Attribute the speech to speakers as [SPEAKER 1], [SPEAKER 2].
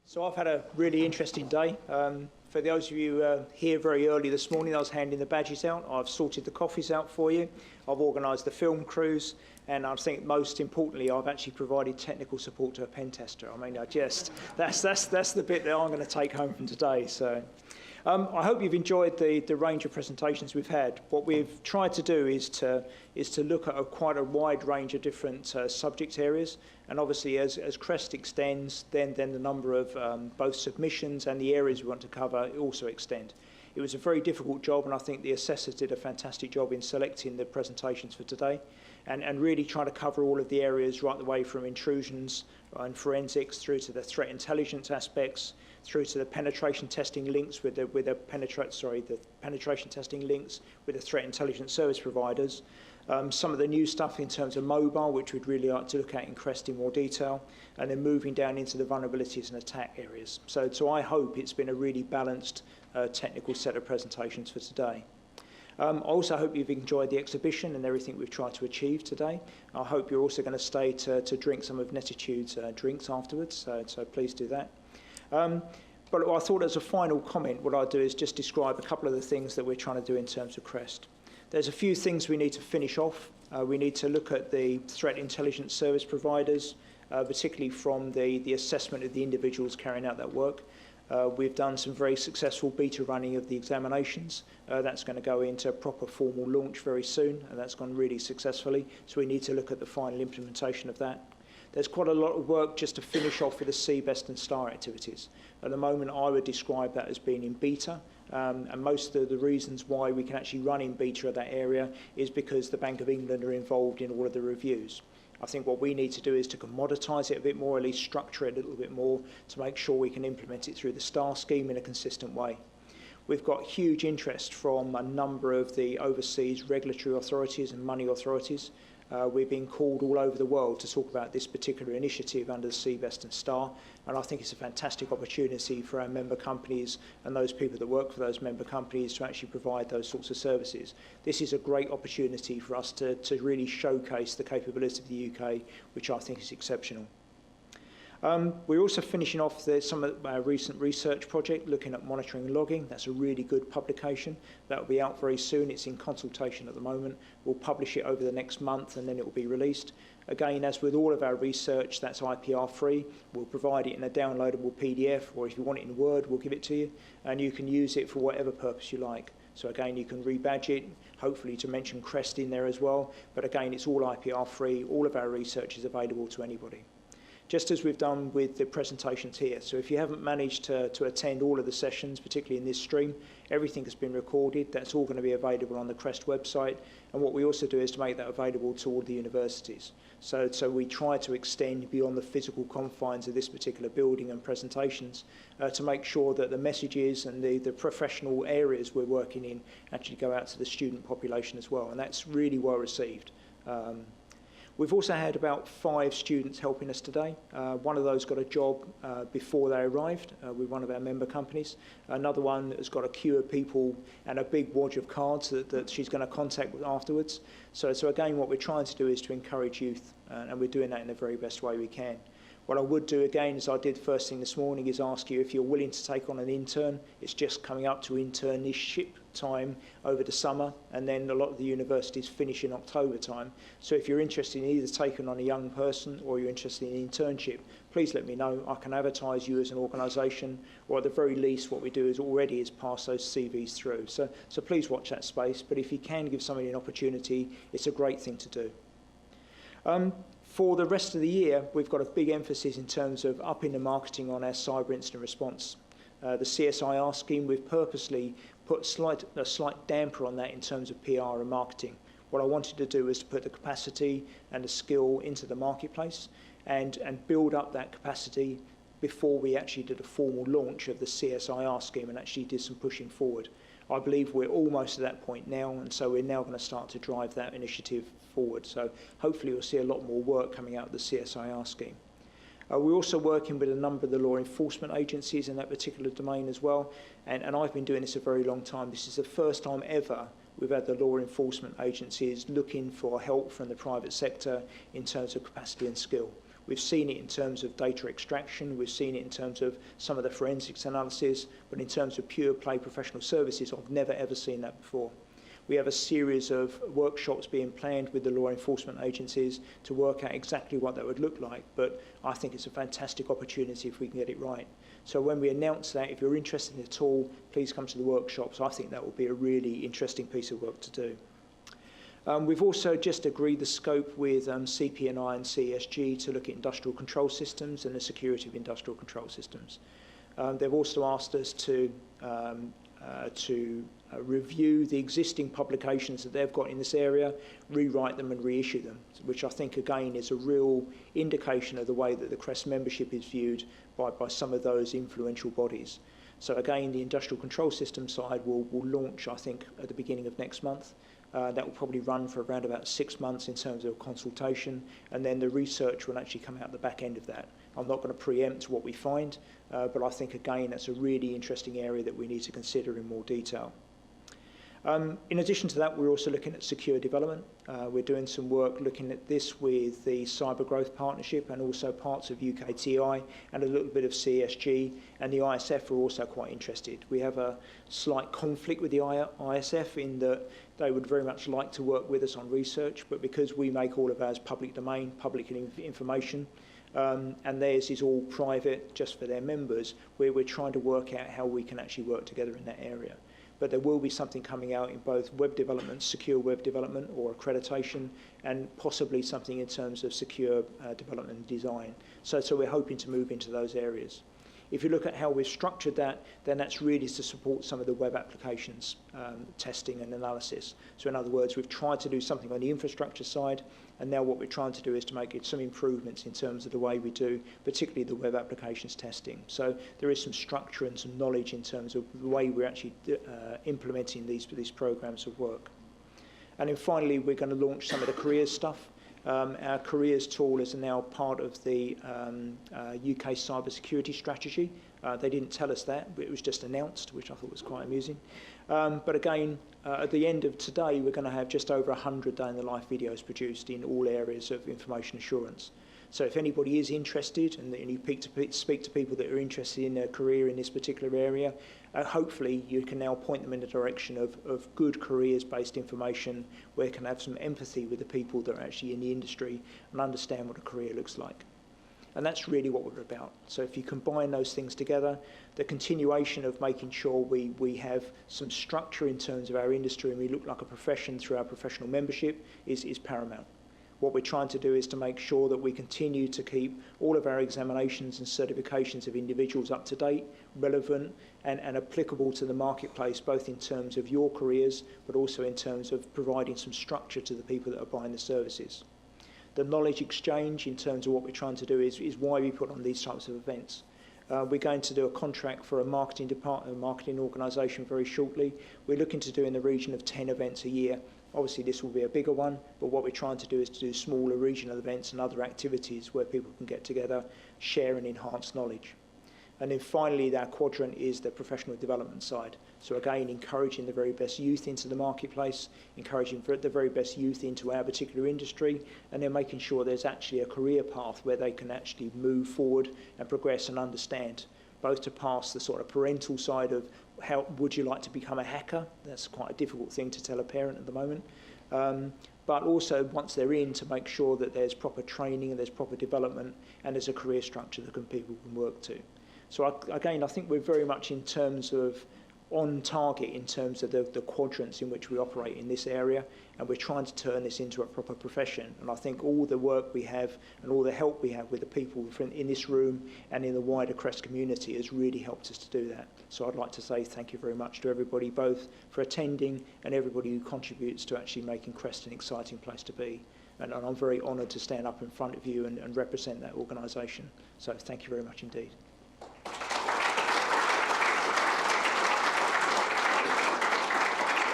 [SPEAKER 1] So I've had a really interesting day. For those of you here very early this morning, I was handing the badges out. I've sorted the coffees out for you. I've organised the film crews, and I think most importantly, I've actually provided technical support to a pen tester. I mean, that's the bit that I'm going to take home from today. So I hope you've enjoyed the range of presentations we've had. What we've tried to do is to look at quite a wide range of different subject areas. And obviously, as CREST extends, then the number of both submissions and the areas we want to cover also extend. It was a very difficult job, and I think the assessors did a fantastic job in selecting the presentations for today, and really trying to cover all of the areas right the way from intrusions and forensics through to the threat intelligence aspects, through to the penetration testing links with the penetration testing links with the threat intelligence service providers. Some of the new stuff in terms of mobile, which we'd really like to look at in CREST in more detail, and then moving down into the vulnerabilities and attack areas. So I hope it's been a really balanced technical set of presentations for today. I also hope you've enjoyed the exhibition and everything we've tried to achieve today. I hope you're also going to stay to drink some of Netitude's drinks afterwards, so please do that. But I thought as a final comment, what I'll do is just describe a couple of the things that we're trying to do in terms of CREST. There's a few things we need to finish off. We need to look at the threat intelligence service providers, particularly from the assessment of the individuals carrying out that work. We've done some very successful beta running of the examinations. That's going to go into proper formal launch very soon, and that's gone really successfully. So we need to look at the final implementation of that. There's quite a lot of work just to finish off with the CBEST and STAR activities. At the moment, I would describe that as being in beta. And most of the reasons why we can actually run in beta at that area is because the Bank of England are involved in all of the reviews. I think what we need to do is to commoditise it a bit more, at least structure it a little bit more to make sure we can implement it through the STAR scheme in a consistent way. We've got huge interest from a number of the overseas regulatory authorities and money authorities. We've been called all over the world to talk about this particular initiative under the CBEST and STAR, and I think it's a fantastic opportunity for our member companies and those people that work for those member companies to actually provide those sorts of services. This is a great opportunity for us to really showcase the capability of the UK, which I think is exceptional. We're also finishing off some of our recent research project looking at monitoring and logging. That's a really good publication. That will be out very soon. It's in consultation at the moment. We'll publish it over the next month and then it will be released. Again, as with all of our research, that's IPR free. We'll provide it in a downloadable PDF, or if you want it in Word, we'll give it to you. And you can use it for whatever purpose you like. So again, you can rebadge it, hopefully to mention CREST in there as well. But again, it's all IPR free. All of our research is available to anybody, just as we've done with the presentations here. So if you haven't managed to attend all of the sessions, particularly in this stream, everything has been recorded. That's all going to be available on the CREST website. And what we also do is to make that available to all the universities. So we try to extend beyond the physical confines of this particular building and presentations to make sure that the messages and the professional areas we're working in actually go out to the student population as well. And that's really well received. We've also had about 5 students helping us today. One of those got a job before they arrived with one of our member companies. Another one has got a queue of people and a big wad of cards that she's going to contact with afterwards. So again, what we're trying to do is to encourage youth, and we're doing that in the very best way we can. What I would do again, as I did first thing this morning, is ask you if you're willing to take on an intern. It's just coming up to internship time over the summer, and then a lot of the universities finish in October time. So if you're interested in either taking on a young person or you're interested in internship, please let me know. I can advertise you as an organisation, or at the very least what we do is already is pass those CVs through. So please watch that space, but if you can give somebody an opportunity, it's a great thing to do. For the rest of the year, we've got a big emphasis in terms of upping the marketing on our cyber incident response. The CSIR scheme, we've purposely put a slight damper on that in terms of PR and marketing. What I wanted to do was to put the capacity and the skill into the marketplace and build up that capacity before we actually did a formal launch of the CSIR scheme and actually did some pushing forward. I believe we're almost at that point now, and so we're now going to start to drive that initiative forward. So hopefully we'll see a lot more work coming out of the CSIR scheme. We're also working with a number of the law enforcement agencies in that particular domain as well, and I've been doing this a very long time. This is the first time ever we've had the law enforcement agencies looking for help from the private sector in terms of capacity and skill. We've seen it in terms of data extraction, we've seen it in terms of some of the forensics analysis, but in terms of pure play professional services, I've never ever seen that before. We have a series of workshops being planned with the law enforcement agencies to work out exactly what that would look like, but I think it's a fantastic opportunity if we can get it right. So when we announce that, if you're interested in it at all, please come to the workshops. I think that will be a really interesting piece of work to do. We've also just agreed the scope with CP&I and CSG to look at industrial control systems and the security of industrial control systems. They've also asked us to review the existing publications that they've got in this area, rewrite them and reissue them, which I think again is a real indication of the way that the CREST membership is viewed by some of those influential bodies. So again, the industrial control system side will launch, I think, at the beginning of next month. That will probably run for around about 6 months in terms of consultation, and then the research will actually come out the back end of that. I'm not going to preempt what we find, but I think, again, that's a really interesting area that we need to consider in more detail. In addition to that, we're also looking at secure development. We're doing some work looking at this with the Cyber Growth Partnership and also parts of UKTI and a little bit of CSG, and the ISF are also quite interested. We have a slight conflict with the ISF in that they would very much like to work with us on research, but because we make all of ours public domain, public information, and theirs is all private just for their members, we're trying to work out how we can actually work together in that area. But there will be something coming out in both web development, secure web development or accreditation, and possibly something in terms of secure development and design. So we're hoping to move into those areas. If you look at how we've structured that, then that's really to support some of the web applications testing and analysis. So in other words, we've tried to do something on the infrastructure side, and now what we're trying to do is to make it some improvements in terms of the way we do, particularly the web applications testing. So there is some structure and some knowledge in terms of the way we're actually implementing these programs of work. And then finally, we're going to launch some of the careers stuff. Our careers tool is now part of the UK cybersecurity strategy. They didn't tell us that, but it was just announced, which I thought was quite amusing. But again, at the end of today, we're going to have just over 100 day-in-the-life videos produced in all areas of information assurance. So if anybody is interested and you speak to people that are interested in their career in this particular area, hopefully you can now point them in the direction of good careers-based information where you can have some empathy with the people that are actually in the industry and understand what a career looks like. And that's really what we're about. So if you combine those things together, the continuation of making sure we have some structure in terms of our industry and we look like a profession through our professional membership is paramount. What we're trying to do is to make sure that we continue to keep all of our examinations and certifications of individuals up to date, relevant and applicable to the marketplace, both in terms of your careers, but also in terms of providing some structure to the people that are buying the services. The knowledge exchange in terms of what we're trying to do is why we put on these types of events. We're going to do a contract for a marketing department, a marketing organisation very shortly. We're looking to do in the region of 10 events a year. Obviously this will be a bigger one, but what we're trying to do is to do smaller regional events and other activities where people can get together, share and enhance knowledge. And then finally, our quadrant is the professional development side. So again, encouraging the very best youth into the marketplace, encouraging the very best youth into our particular industry, and then making sure there's actually a career path where they can actually move forward and progress and understand, both to pass the sort of parental side of how would you like to become a hacker? That's quite a difficult thing to tell a parent at the moment. But also once they're in, to make sure that there's proper training and there's proper development and there's a career structure that people can work to. So again, I think we're very much in terms of on target in terms of the quadrants in which we operate in this area, and we're trying to turn this into a proper profession. And I think all the work we have and all the help we have with the people in this room and in the wider CREST community has really helped us to do that. So I'd like to say thank you very much to everybody, both for attending and everybody who contributes to actually making CREST an exciting place to be. And I'm very honoured to stand up in front of you and represent that organisation. So thank you very much indeed.